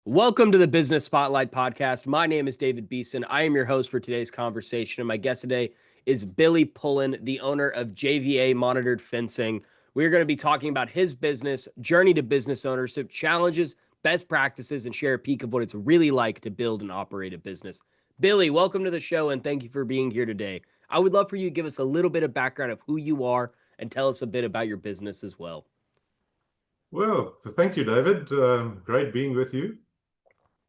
Welcome to the Business Spotlight Podcast. My name is David Beeson. I am your host for today's conversation. And my guest today is Billy Pullen, the owner of JVA Monitored Fencing. We're going to be talking about his business, journey to business ownership, challenges, best practices, and share a peek of what it's really like to build and operate a business. Billy, welcome to the show and thank you for being here today. I would love for you to give us a little bit of background of who you are and tell us a bit about your business as well. Well, thank you, David. Great being with you.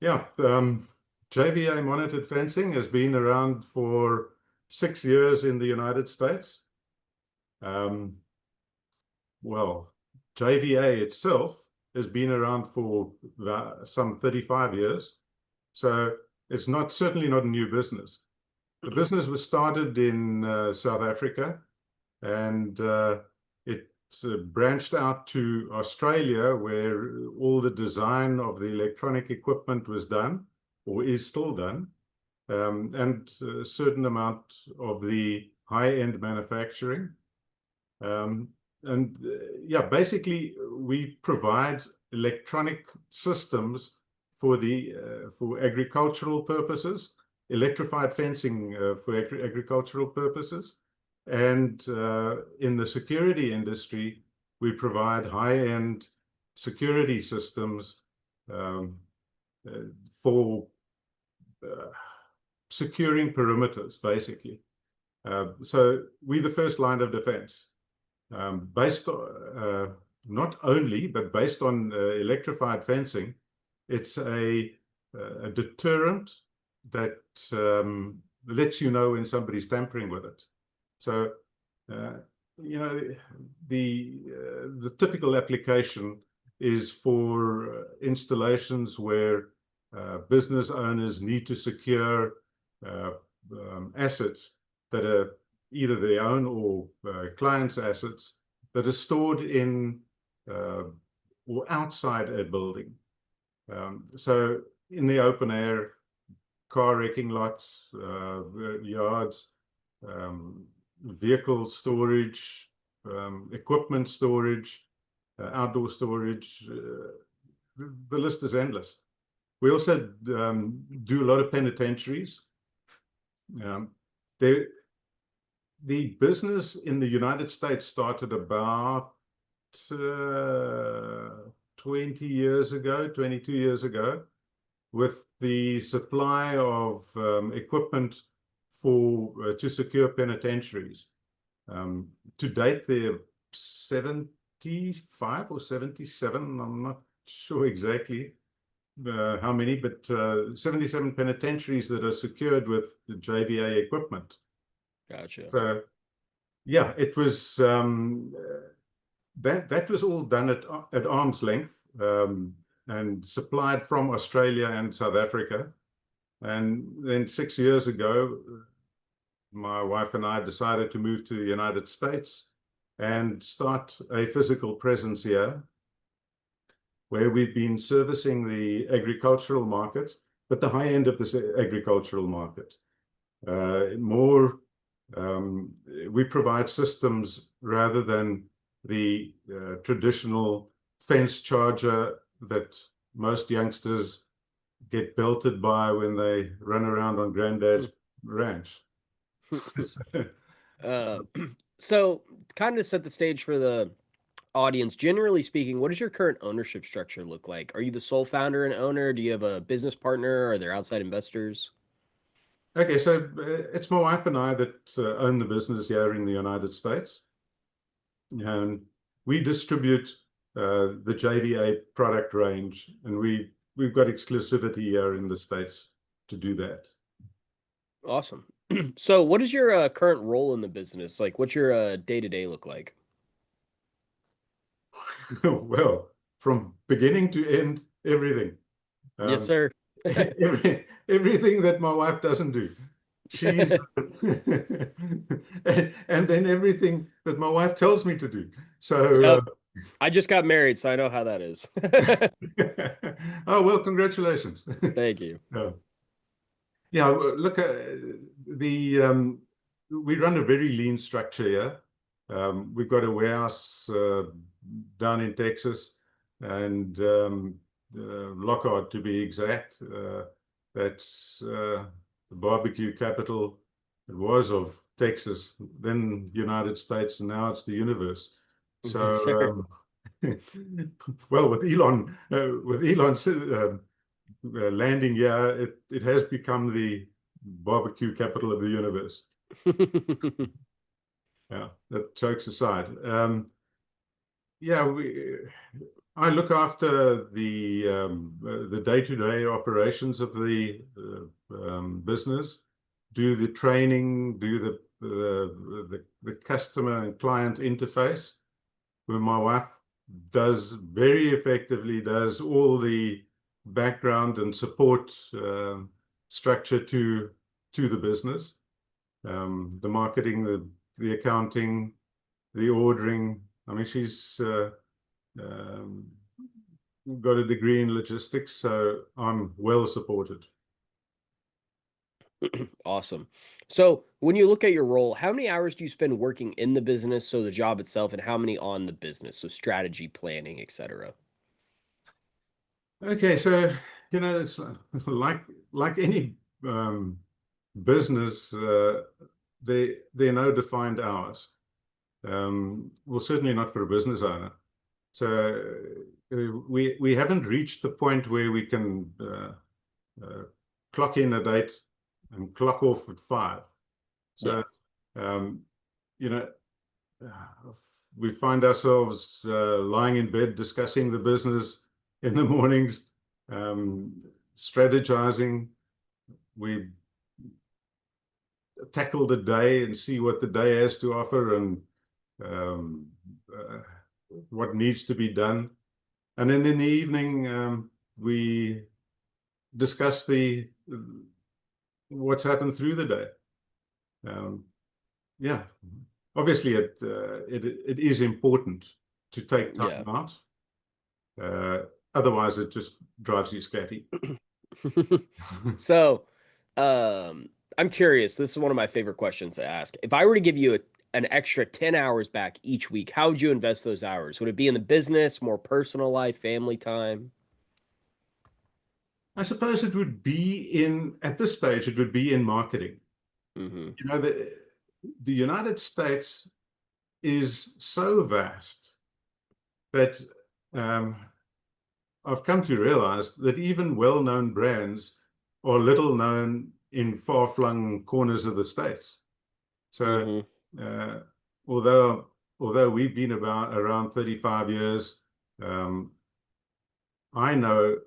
Yeah, JVA Monitored Fencing has been around for 6 years in the United States. Well, JVA itself has been around for some 35 years. So it's certainly not a new business. The business was started in South Africa, and it branched out to Australia, where all the design of the electronic equipment was done, or is still done, and a certain amount of the high-end manufacturing. Yeah, basically, we provide electronic systems for agricultural purposes, electrified fencing for agricultural purposes. And in the security industry, we provide high-end security systems for securing perimeters, basically. So we're the first line of defense, based on, not only, but based on electrified fencing. It's a deterrent that lets you know when somebody's tampering with it. So, the typical application is for installations where business owners need to secure assets that are either their own or clients' assets that are stored in or outside a building. So in the open air, car wrecking lots, yards, vehicle storage, equipment storage, outdoor storage, the list is endless. We also do a lot of penitentiaries. The business in the United States started about 22 years ago, with the supply of equipment to secure penitentiaries. To date, there are 75 or 77, I'm not sure exactly how many, but 77 penitentiaries that are secured with the JVA equipment. Gotcha. So, yeah, it was that was all done at arm's length, and supplied from Australia and South Africa. And then 6 years ago, my wife and I decided to move to the United States and start a physical presence here, where we've been servicing the agricultural market, but the high end of this agricultural market. We provide systems rather than the traditional fence charger that most youngsters get belted by when they run around on granddad's ranch. So kind of set the stage for the audience. Generally speaking, what does your current ownership structure look like? Are you the sole founder and owner? Do you have a business partner? Are there outside investors? Okay, so it's my wife and I that own the business here in the United States. And we distribute the JVA product range, and we've got exclusivity here in the States to do that. Awesome. So what is your current role in the business? Like, what's your day-to-day look like? Well, from beginning to end, everything. Yes, sir. Everything that my wife doesn't do. She's and then everything that my wife tells me to do. So Yep. I just got married, so I know how that is. oh, well, congratulations. Thank you. Yeah, look, we run a very lean structure here. We've got a warehouse down in Texas, and Lockhart to be exact. That's the barbecue capital. It was of Texas, then United States, and now it's the universe. Yes, sir. So, well, with Elon's landing here, it has become the barbecue capital of the universe. Yeah, that jokes aside. Yeah, I look after the day-to-day operations of the business, do the training, do the customer and client interface, where my wife does very effectively does all the background and support structure to the business, the marketing, the accounting, the ordering. I mean, she's um, got a degree in logistics, so I'm well supported. Awesome. So, when you look at your role, how many hours do you spend working in the business, so the job itself, and how many on the business, so strategy, planning, etc.? Okay, so it's like any business, there are no defined hours. Well, certainly not for a business owner. So we haven't reached the point where we can clock in at 8 and clock off at 5. Yeah. So um, you know, we find ourselves lying in bed discussing the business in the mornings, strategizing. We tackle the day and see what the day has to offer and um, uh, what needs to be done. And then in the evening, we discuss what's happened through the day. Yeah, obviously it is important to take Yeah. time out. Otherwise, it just drives you scatty. So, I'm curious. This is one of my favorite questions to ask. If I were to give you an extra 10 hours back each week, how would you invest those hours? Would it be in the business, more personal life, family time? I suppose it would be at this stage, it would be in marketing. Hmm. You know, the United States is so vast that um, I've come to realize that even well-known brands are little known in far-flung corners of the States. So Hmm. uh, although we've been around 35 years, um, I know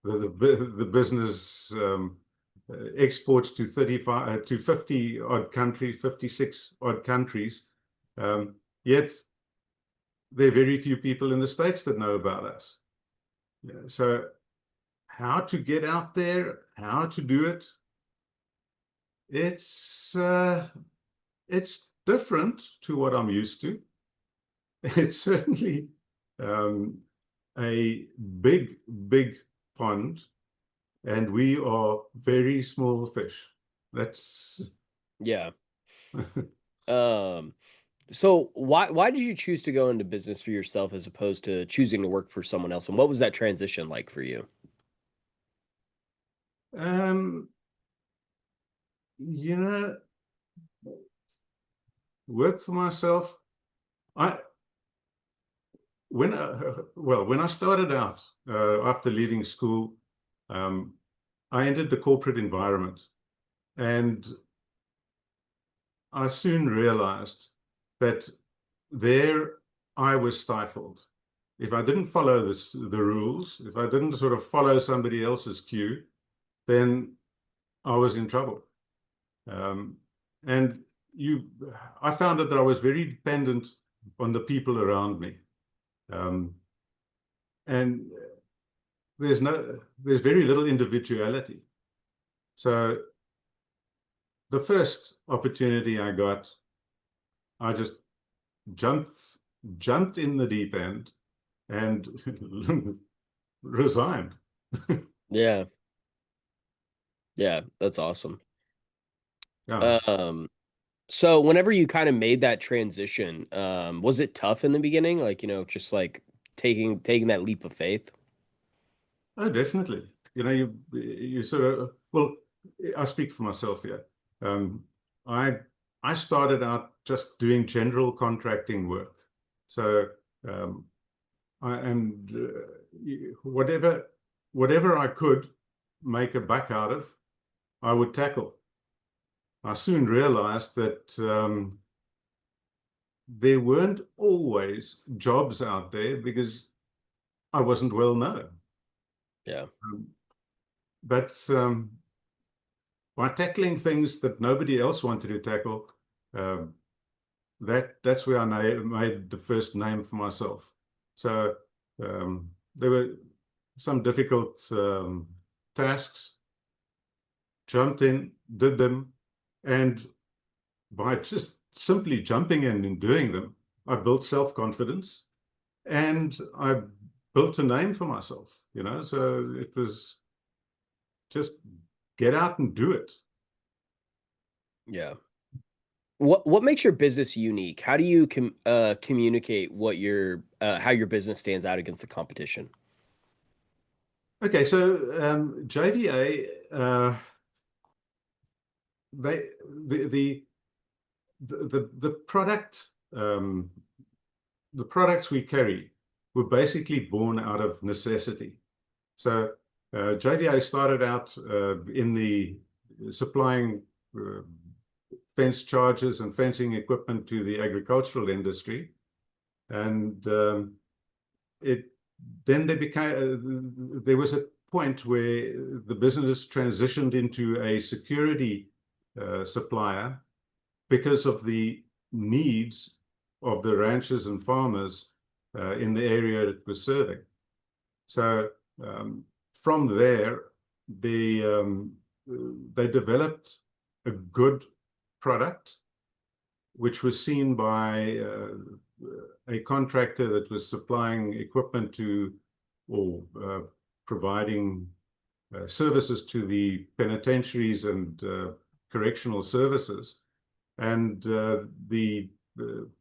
that the business exports to 35 to 50 odd countries, 56 odd countries. Yet there are very few people in the States that know about us. Yeah, so how to get out there, how to do it, it's different to what I'm used to. It's certainly um, a big pond, and we are very small fish. That's Yeah. Um, so why did you choose to go into business for yourself as opposed to choosing to work for someone else? And what was that transition like for you? um, you know, work for myself. I when I started out after leaving school, um, I entered the corporate environment, and I soon realized that there I was stifled. If I didn't follow the rules, if I didn't sort of follow somebody else's cue, then I was in trouble. Um, and I found out that I was very dependent on the people around me. Um, and there's very little individuality. So the first opportunity I got, I just jumped jumped in the deep end and resigned. Yeah. Yeah, that's awesome. Yeah. Um, so whenever you kind of made that transition, was it tough in the beginning? Like, just like taking that leap of faith? Oh, definitely. You sort of, well, I speak for myself here. Um, I I started out just doing general contracting work. So um, and whatever I could make a buck out of, I would tackle. I soon realized that there weren't always jobs out there because I wasn't well known. Yeah. Um, but by tackling things that nobody else wanted to tackle, um, that's where made the first name for myself. So there were some difficult tasks, jumped in, did them, and by just simply jumping in and doing them, I built self-confidence and I built a name for myself, so it was just get out and do it. Yeah. What makes your business unique? How do you communicate what your how your business stands out against the competition? Okay, so JVA, they the product um, the products we carry were basically born out of necessity. So JVA started out in the supplying uh, fence charges and fencing equipment to the agricultural industry, and it then there was a point where the business transitioned into a security supplier because of the needs of the ranchers and farmers in the area it was serving. So from there, they um, they developed a good product, which was seen by a contractor that was supplying equipment to or providing services to the penitentiaries and correctional services. And the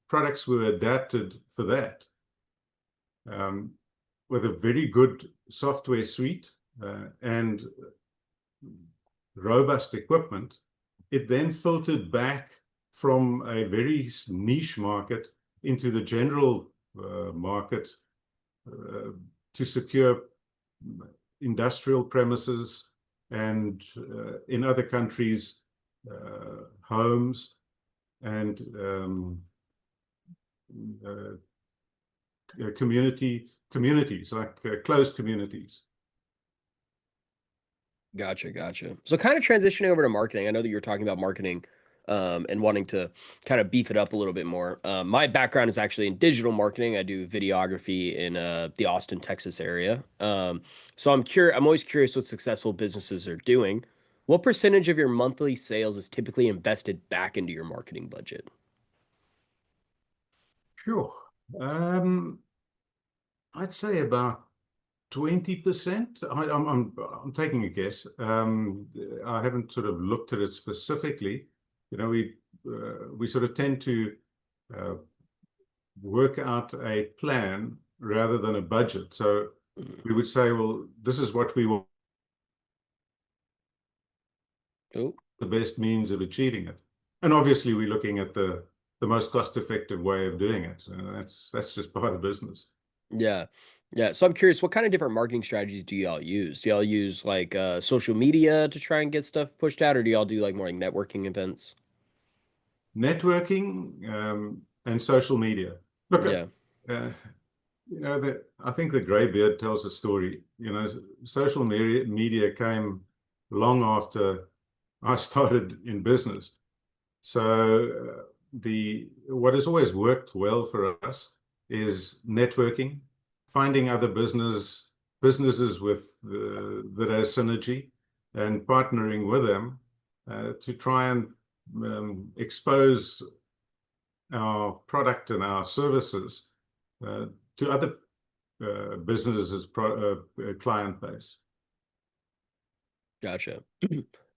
products were adapted for that um, with a very good software suite and robust equipment. It then filtered back from a very niche market into the general market to secure industrial premises and in other countries, homes and uh, communities, like closed communities. Gotcha, gotcha. So kind of transitioning over to marketing. I know that you're talking about marketing and wanting to kind of beef it up a little bit more. My background is actually in digital marketing. I do videography in the Austin, Texas area. So I'm always curious what successful businesses are doing. What percentage of your monthly sales is typically invested back into your marketing budget? Sure. Um, I'd say about 20%. I'm taking a guess. I haven't sort of looked at it specifically. We sort of tend to uh, work out a plan rather than a budget. So Mm. we would say, well, this is what we want, Oh, the best means of achieving it. And obviously, we're looking at the most cost-effective way of doing it. That's just part of business. yeah. Yeah. So I'm curious, what kind of different marketing strategies do y'all use? Do y'all use like social media to try and get stuff pushed out, or do y'all do like more like networking events? Networking and social media. Look, Yeah. uh, I think the grey beard tells a story. Social media came long after I started in business. So the what has always worked well for us is networking, finding other businesses with that has synergy, and partnering with them to try and expose our product and our services uh, to other businesses' client base. Gotcha.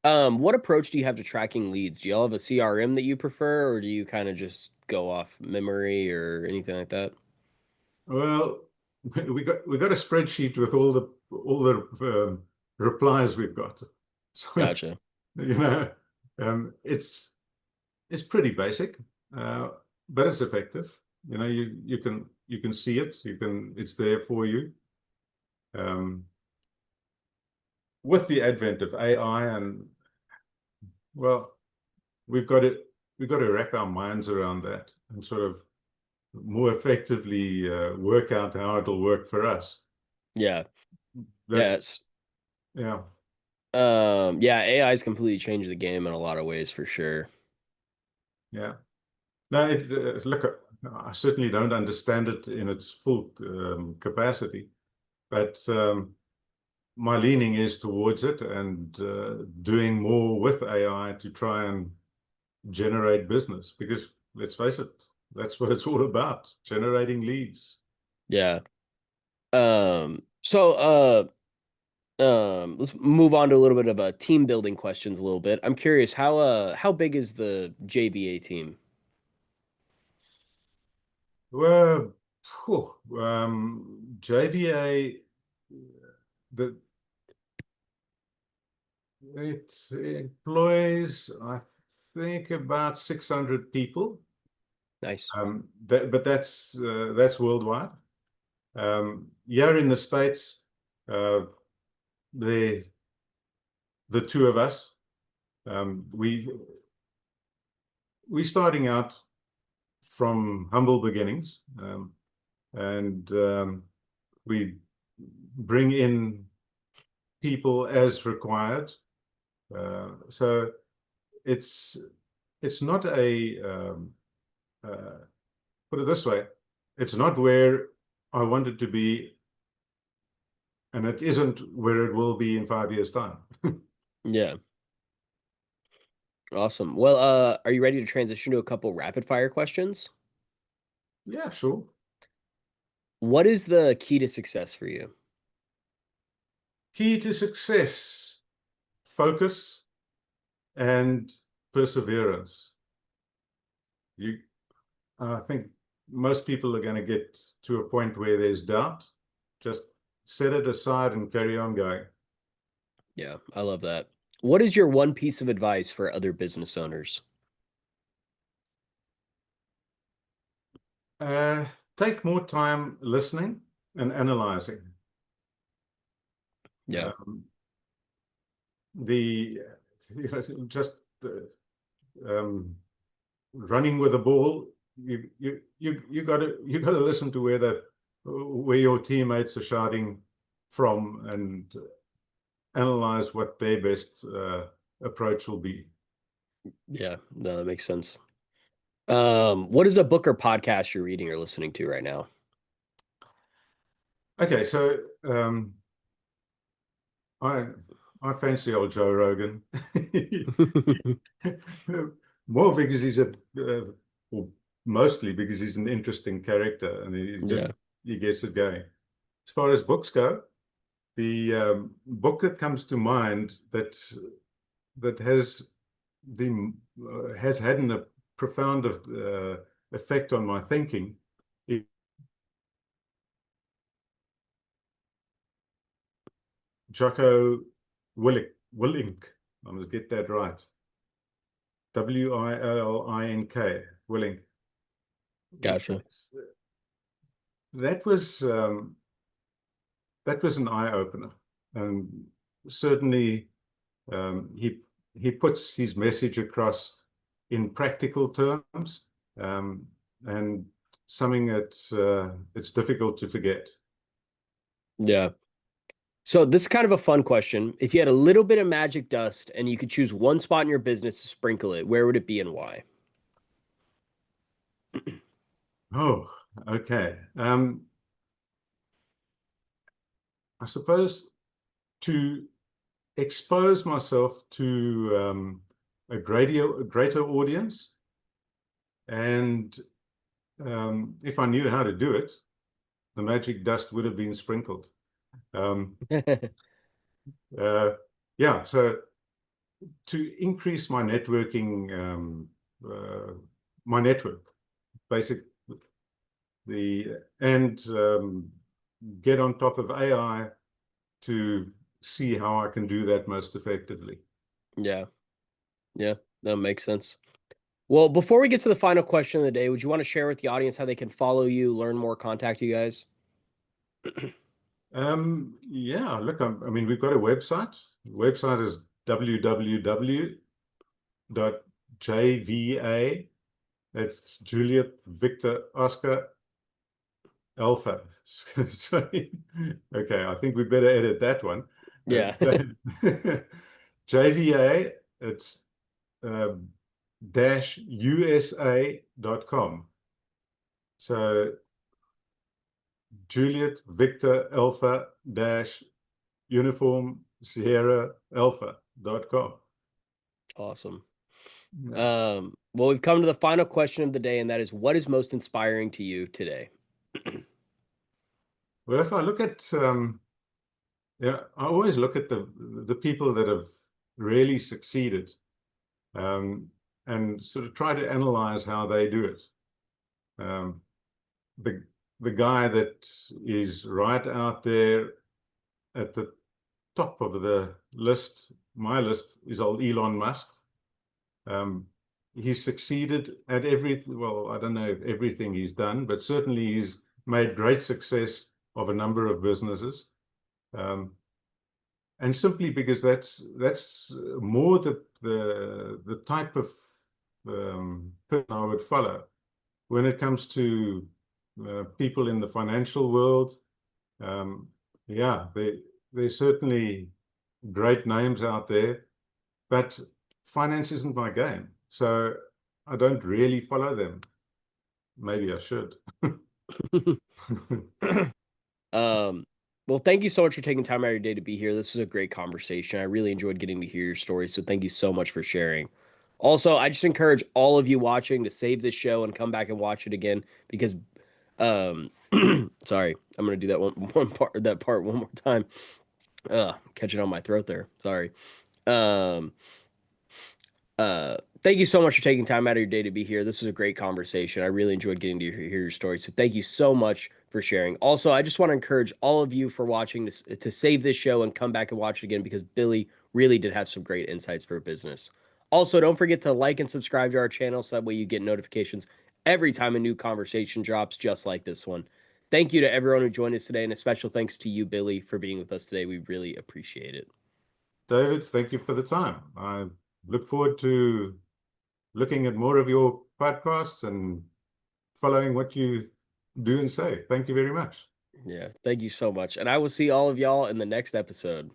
What approach do you have to tracking leads? Do y'all have a CRM that you prefer, or do you kind of just go off memory or anything like that? Well, we got a spreadsheet with all the replies we've got. So, Gotcha. you know, it's pretty basic, but it's effective. You know, you can see it. It's there for you. With the advent of AI, and well, we've got to wrap our minds around that and sort of more effectively work out how it'll work for us. Yeah. That Yes. Yeah. Yeah, AI's completely changed the game in a lot of ways for sure. Yeah. No, look, I certainly don't understand it in its full capacity, but my leaning is towards it and doing more with AI to try and generate business, because let's face it, that's what it's all about, generating leads. Yeah. So let's move on to a little bit of a team building questions a little bit. I'm curious how big is the JVA team? Well, JVA, the it employs, I think, about 600 people. Nice. But that's worldwide. Here in the States, uh, the two of us, we starting out from humble beginnings, and we bring in people as required. So it's not a put it this way, it's not where I want it to be, and it isn't where it will be in 5 years' time. Yeah. Awesome. Well, are you ready to transition to a couple rapid fire questions? Yeah, sure. What is the key to success for you? Key to success: focus and perseverance. You, I think most people are going to get to a point where there's doubt. Just set it aside and carry on going. Yeah, I love that. What is your one piece of advice for other business owners? Uh, Take more time listening and analyzing. Yeah. Um, the just um, running with the ball. You got to listen to where your teammates are shouting from, and analyze what their best approach will be. Yeah, no, that makes sense. What is a book or podcast you're reading or listening to right now? Okay, so I fancy old Joe Rogan. More because he's or mostly because he's an interesting character, and Yeah. he gets it going. As far as books go, the book that comes to mind that has had a profound effect on my thinking is Jocko Willink. I must get that right. Willink. Willink. Gotcha. That was an eye opener, and certainly he puts his message across in practical terms, and something that it's difficult to forget. Yeah. So this is kind of a fun question. If you had a little bit of magic dust and you could choose one spot in your business to sprinkle it, where would it be and why? Oh, okay. I suppose to expose myself to a greater audience, and if I knew how to do it, the magic dust would have been sprinkled. Um, uh, yeah, so to increase my networking, my network, basic the and get on top of AI to see how I can do that most effectively. Yeah. Yeah. That makes sense. Well, before we get to the final question of the day, would you want to share with the audience how they can follow you, learn more, contact you guys? Yeah, look, I mean, we've got a website. The website is www.jva. That's Juliet Victor Oscar Alpha. Sorry. Okay, I think we better edit that one. Yeah. JVA, it's dash USA.com. So Juliet Victor Alpha dash Uniform Sierra Alpha.com. Awesome. Yeah. Well, we've come to the final question of the day, and that is, what is most inspiring to you today? Well, if I look at yeah, I always look at the people that have really succeeded, um, and sort of try to analyze how they do it. Um, the the guy that is right out there at the top of the list, my list, is old Elon Musk. Um, he's succeeded at well, I don't know everything he's done, but certainly he's made great success of a number of businesses. And simply because that's more the type of person I would follow when it comes to people in the financial world. Um, yeah, there's certainly great names out there, but finance isn't my game, so I don't really follow them. Maybe I should. Um, well, thank you so much for taking time out of your day to be here. This is a great conversation. I really enjoyed getting to hear your story. So thank you so much for sharing. Also, I just encourage all of you watching to save this show and come back and watch it again because um sorry, I'm gonna do that one part one more time. Catching on my throat there. Sorry. Um thank you so much for taking time out of your day to be here. This is a great conversation. I really enjoyed getting to hear your story. So thank you so much for sharing. Also, I just want to encourage all of you for watching to save this show and come back and watch it again because Billy really did have some great insights for business. Also, don't forget to like and subscribe to our channel so that way you get notifications every time a new conversation drops, just like this one. Thank you to everyone who joined us today, and a special thanks to you, Billy, for being with us today. We really appreciate it. David, thank you for the time. I look forward to looking at more of your podcasts and following what you do and say. Thank you very much. Yeah, thank you so much. And I will see all of y'all in the next episode.